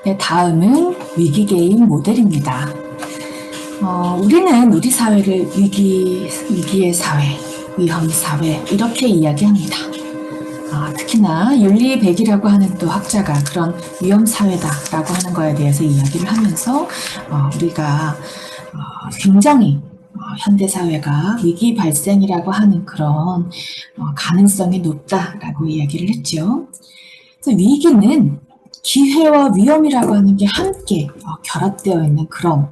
네, 다음은 위기개입 모델입니다. 우리는 우리 사회를 위기의 사회, 위험 사회 이렇게 이야기합니다. 특히나 윤리백이라고 하는 또 학자가 그런 위험 사회다라고 하는 거에 대해서 이야기를 하면서 우리가 굉장히 현대 사회가 위기 발생이라고 하는 그런 가능성이 높다라고 이야기를 했죠. 그래서 위기는 기회와 위험이라고 하는 게 함께 결합되어 있는 그런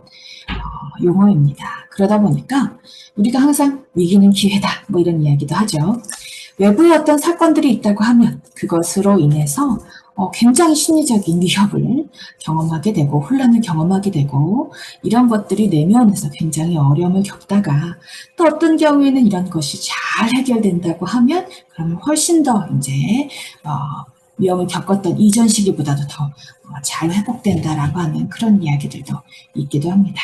용어입니다. 그러다 보니까 우리가 항상 위기는 기회다 뭐 이런 이야기도 하죠. 외부에 어떤 사건들이 있다고 하면 그것으로 인해서 굉장히 심리적인 위협을 경험하게 되고 혼란을 경험하게 되고 이런 것들이 내면에서 굉장히 어려움을 겪다가 또 어떤 경우에는 이런 것이 잘 해결된다고 하면 그러면 훨씬 더 이제 위험을 겪었던 이전 시기보다도 더 잘 회복된다라고 하는 그런 이야기들도 있기도 합니다.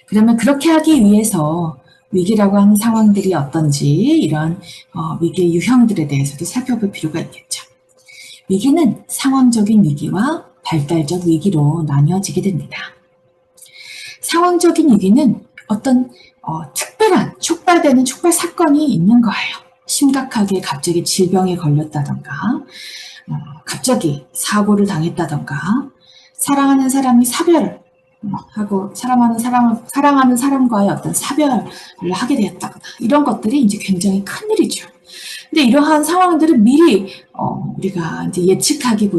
그러면 그렇게 하기 위해서 위기라고 하는 상황들이 어떤지 이런 위기의 유형들에 대해서도 살펴볼 필요가 있겠죠. 위기는 상황적인 위기와 발달적 위기로 나뉘어지게 됩니다. 상황적인 위기는 어떤 특별한 촉발되는 촉발 사건이 있는 거예요. 심각하게 갑자기 질병에 걸렸다던가 갑자기 사고를 당했다던가 사랑하는 사람이 사별을 하고 사랑하는 사람과의 어떤 사별을 하게 되었다거나 이런 것들이 이제 굉장히 큰 일이죠. 근데 이러한 상황들은 미리 우리가 이제 예측하기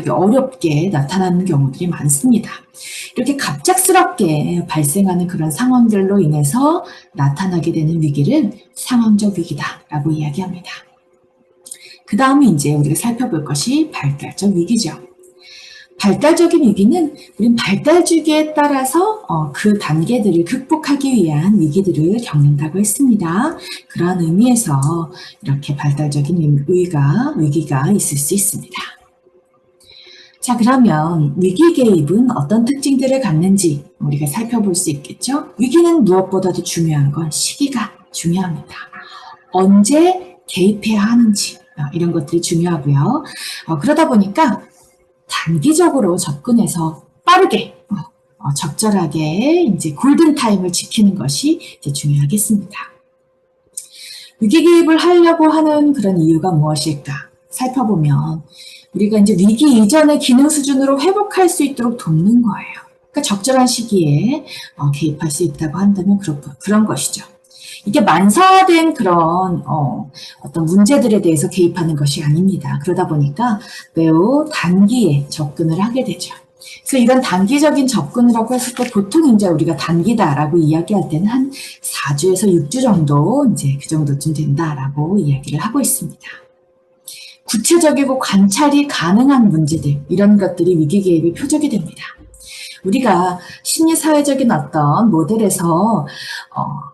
어렵게 나타나는 경우들이 많습니다. 이렇게 갑작스럽게 발생하는 그런 상황들로 인해서 나타나게 되는 위기를 상황적 위기다라고 이야기합니다. 그 다음에 이제 우리가 살펴볼 것이 발달적 위기죠. 발달적인 위기는 우린 발달 주기에 따라서 그 단계들을 극복하기 위한 위기들을 겪는다고 했습니다. 그런 의미에서 이렇게 발달적인 위기가 있을 수 있습니다. 자, 그러면 위기 개입은 어떤 특징들을 갖는지 우리가 살펴볼 수 있겠죠? 위기는 무엇보다도 중요한 건 시기가 중요합니다. 언제 개입해야 하는지 이런 것들이 중요하고요. 그러다 보니까 단기적으로 접근해서 빠르게 적절하게 이제 골든타임을 지키는 것이 이제 중요하겠습니다. 위기 개입을 하려고 하는 그런 이유가 무엇일까 살펴보면 우리가 이제 위기 이전의 기능 수준으로 회복할 수 있도록 돕는 거예요. 그러니까 적절한 시기에 개입할 수 있다고 한다면 그런 것이죠. 이게 만사화된 그런 어떤 문제들에 대해서 개입하는 것이 아닙니다. 그러다 보니까 매우 단기에 접근을 하게 되죠. 그래서 이런 단기적인 접근이라고 했을 때 보통 이제 우리가 단기다라고 이야기할 때는 한 4주에서 6주 정도 이제 그 정도쯤 된다라고 이야기를 하고 있습니다. 구체적이고 관찰이 가능한 문제들 이런 것들이 위기 개입의 표적이 됩니다. 우리가 심리사회적인 어떤 모델에서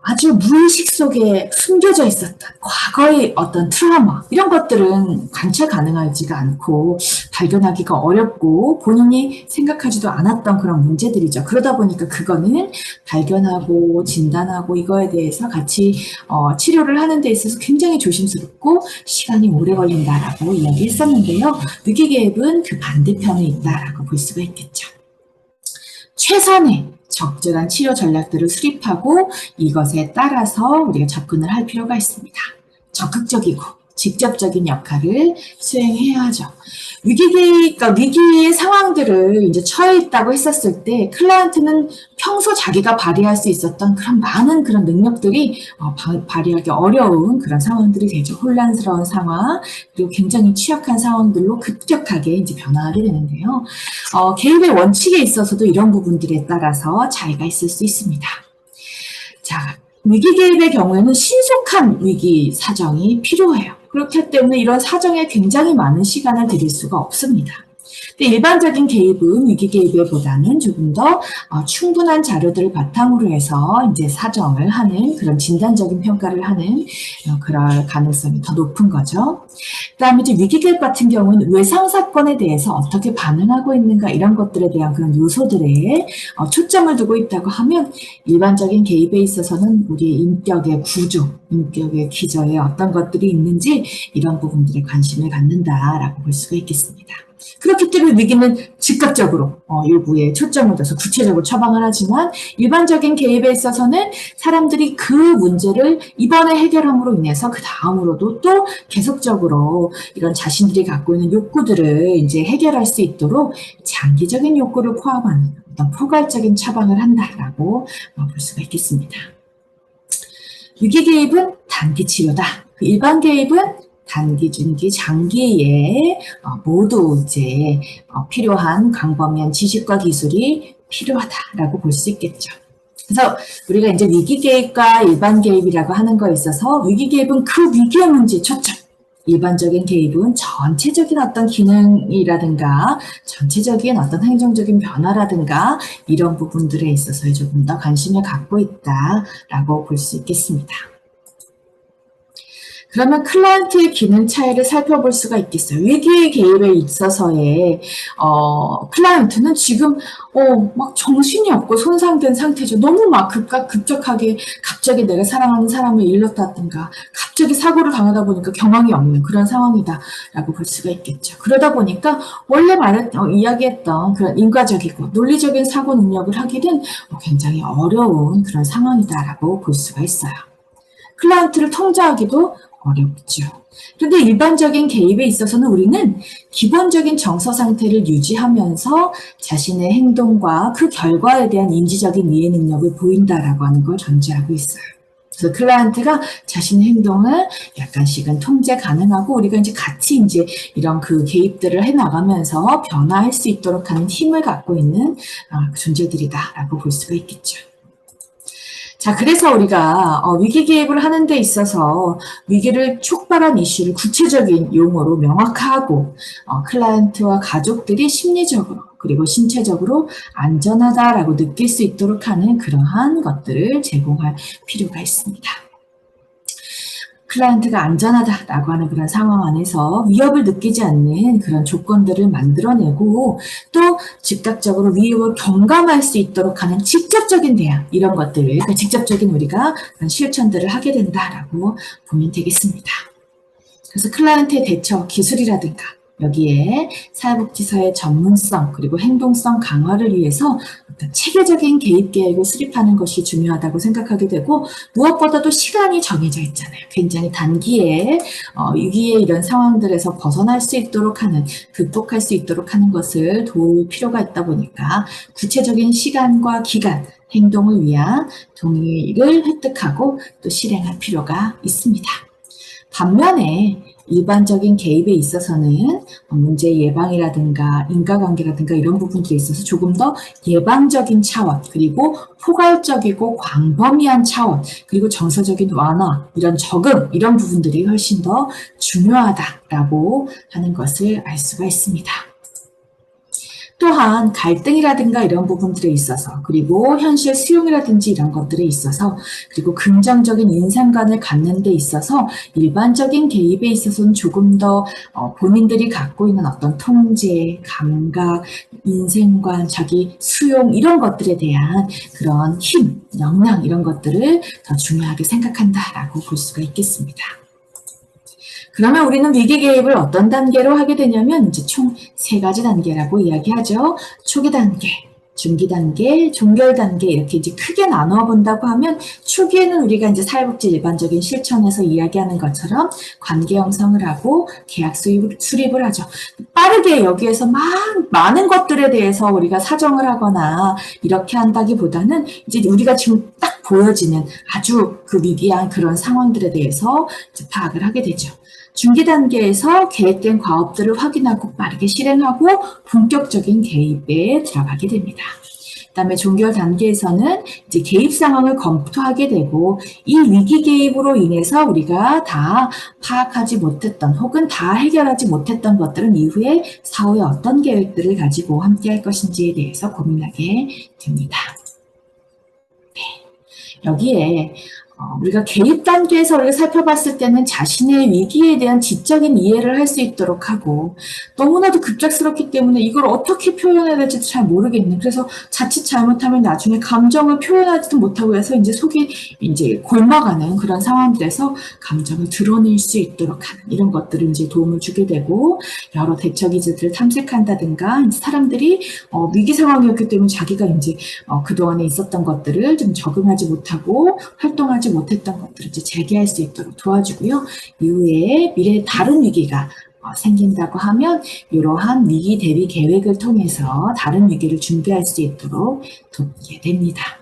아주 무의식 속에 숨겨져 있었던 과거의 어떤 트라우마 이런 것들은 관찰 가능하지가 않고 발견하기가 어렵고 본인이 생각하지도 않았던 그런 문제들이죠. 그러다 보니까 그거는 발견하고 진단하고 이거에 대해서 같이 치료를 하는 데 있어서 굉장히 조심스럽고 시간이 오래 걸린다라고 이야기했었는데요. 위기개입은 그 반대편에 있다라고 볼 수가 있겠죠. 최선의 적절한 치료 전략들을 수립하고 이것에 따라서 우리가 접근을 할 필요가 있습니다. 적극적이고 직접적인 역할을 수행해야 하죠. 위기의 상황들을 이제 처해 있다고 했었을 때 클라이언트는 평소 자기가 발휘할 수 있었던 그런 많은 그런 능력들이 발휘하기 어려운 그런 상황들이 되죠. 혼란스러운 상황, 그리고 굉장히 취약한 상황들로 급격하게 이제 변화하게 되는데요. 개입의 원칙에 있어서도 이런 부분들에 따라서 차이가 있을 수 있습니다. 자, 위기 개입의 경우에는 신속한 위기 사정이 필요해요. 그렇기 때문에 이런 사정에 굉장히 많은 시간을 들일 수가 없습니다. 근데 일반적인 개입은 위기 개입보다는 조금 더 충분한 자료들을 바탕으로 해서 이제 사정을 하는 그런 진단적인 평가를 하는 그럴 가능성이 더 높은 거죠. 그다음에 이제 위기 개입 같은 경우는 외상 사건에 대해서 어떻게 반응하고 있는가 이런 것들에 대한 그런 요소들에 초점을 두고 있다고 하면 일반적인 개입에 있어서는 우리의 인격의 구조 인격의 기저에 어떤 것들이 있는지 이런 부분들에 관심을 갖는다라고 볼 수가 있겠습니다. 그렇기 때문에 위기는 즉각적으로 요구에 초점을 둬서 구체적으로 처방을 하지만 일반적인 개입에 있어서는 사람들이 그 문제를 이번에 해결함으로 인해서 그 다음으로도 또 계속적으로 이런 자신들이 갖고 있는 욕구들을 이제 해결할 수 있도록 장기적인 욕구를 포함한 어떤 포괄적인 처방을 한다라고 볼 수가 있겠습니다. 위기 개입은 단기 치료다. 일반 개입은 단기, 중기, 장기에 모두 이제 필요한 광범위한 지식과 기술이 필요하다라고 볼 수 있겠죠. 그래서 우리가 이제 위기 개입과 일반 개입이라고 하는 거에 있어서 위기 개입은 그 위기의 문제에 초점, 일반적인 개입은 전체적인 어떤 기능이라든가 전체적인 어떤 행정적인 변화라든가 이런 부분들에 있어서 조금 더 관심을 갖고 있다라고 볼 수 있겠습니다. 그러면 클라이언트의 기능 차이를 살펴볼 수가 있겠어요. 위기 개입에 있어서의 클라이언트는 지금 막 정신이 없고 손상된 상태죠. 너무 막 급격하게 갑자기 내가 사랑하는 사람을 잃었다든가 갑자기 사고를 당하다 보니까 경황이 없는 그런 상황이다라고 볼 수가 있겠죠. 그러다 보니까 원래 이야기했던 그런 인과적이고 논리적인 사고 능력을 하기는 굉장히 어려운 그런 상황이다라고 볼 수가 있어요. 클라이언트를 통제하기도 어렵죠. 그런데 일반적인 개입에 있어서는 우리는 기본적인 정서 상태를 유지하면서 자신의 행동과 그 결과에 대한 인지적인 이해 능력을 보인다라고 하는 걸 전제하고 있어요. 그래서 클라이언트가 자신의 행동을 약간씩은 통제 가능하고 우리가 이제 같이 이제 이런 그 개입들을 해 나가면서 변화할 수 있도록 하는 힘을 갖고 있는 존재들이다라고 볼 수가 있겠죠. 자, 그래서 우리가 위기 개입을 하는 데 있어서 위기를 촉발한 이슈를 구체적인 용어로 명확하고 클라이언트와 가족들이 심리적으로 그리고 신체적으로 안전하다라고 느낄 수 있도록 하는 그러한 것들을 제공할 필요가 있습니다. 클라이언트가 안전하다라고 하는 그런 상황 안에서 위협을 느끼지 않는 그런 조건들을 만들어내고 또 즉각적으로 위협을 경감할 수 있도록 하는 직접적인 대안 이런 것들을 직접적인 우리가 실천들을 하게 된다라고 보면 되겠습니다. 그래서 클라이언트의 대처 기술이라든가 여기에 사회복지사의 전문성 그리고 행동성 강화를 위해서 어떤 체계적인 개입 계획을 수립하는 것이 중요하다고 생각하게 되고 무엇보다도 시간이 정해져 있잖아요. 굉장히 단기에 위기의 이런 상황들에서 벗어날 수 있도록 하는 극복할 수 있도록 하는 것을 도울 필요가 있다 보니까 구체적인 시간과 기간 행동을 위한 동의를 획득하고 또 실행할 필요가 있습니다. 반면에 일반적인 개입에 있어서는 문제 예방이라든가 인과관계라든가 이런 부분들에 있어서 조금 더 예방적인 차원 그리고 포괄적이고 광범위한 차원 그리고 정서적인 완화 이런 적응 이런 부분들이 훨씬 더 중요하다라고 하는 것을 알 수가 있습니다. 또한 갈등이라든가 이런 부분들에 있어서 그리고 현실 수용이라든지 이런 것들에 있어서 그리고 긍정적인 인상관을 갖는 데 있어서 일반적인 개입에 있어서는 조금 더 본인들이 갖고 있는 어떤 통제, 감각, 인생관, 자기 수용 이런 것들에 대한 그런 힘, 역량 이런 것들을 더 중요하게 생각한다라고 볼 수가 있겠습니다. 그러면 우리는 위기 개입을 어떤 단계로 하게 되냐면 이제 총 3가지 단계라고 이야기하죠. 초기 단계, 중기 단계, 종결 단계 이렇게 이제 크게 나누어 본다고 하면 초기에는 우리가 이제 사회복지 일반적인 실천에서 이야기하는 것처럼 관계 형성을 하고 계약 수립을 하죠. 빠르게 여기에서 막 많은 것들에 대해서 우리가 사정을 하거나 이렇게 한다기보다는 이제 우리가 지금 딱 보여지는 아주 그 미비한 그런 상황들에 대해서 이제 파악을 하게 되죠. 중기 단계에서 계획된 과업들을 확인하고 빠르게 실행하고 본격적인 개입에 들어가게 됩니다. 그다음에 종결 단계에서는 이제 개입 상황을 검토하게 되고 이 위기 개입으로 인해서 우리가 다 파악하지 못했던 혹은 다 해결하지 못했던 것들은 이후에 사후에 어떤 계획들을 가지고 함께 할 것인지에 대해서 고민하게 됩니다. 네. 여기에 우리가 개입 단계에서 우리가 살펴봤을 때는 자신의 위기에 대한 지적인 이해를 할 수 있도록 하고 너무나도 급작스럽기 때문에 이걸 어떻게 표현해야 될지 잘 모르겠는 그래서 자칫 잘못하면 나중에 감정을 표현하지도 못하고 해서 이제 속이 이제 골마가는 그런 상황들에서 감정을 드러낼 수 있도록 하는 이런 것들을 이제 도움을 주게 되고 여러 대처 기제들을 탐색한다든가 사람들이 위기 상황이었기 때문에 자기가 이제 그동안에 있었던 것들을 좀 적응하지 못하고 활동하지 못했던 것들을 이제 재개할 수 있도록 도와주고요. 이후에 미래에 다른 위기가 생긴다고 하면 이러한 위기 대비 계획을 통해서 다른 위기를 준비할 수 있도록 돕게 됩니다.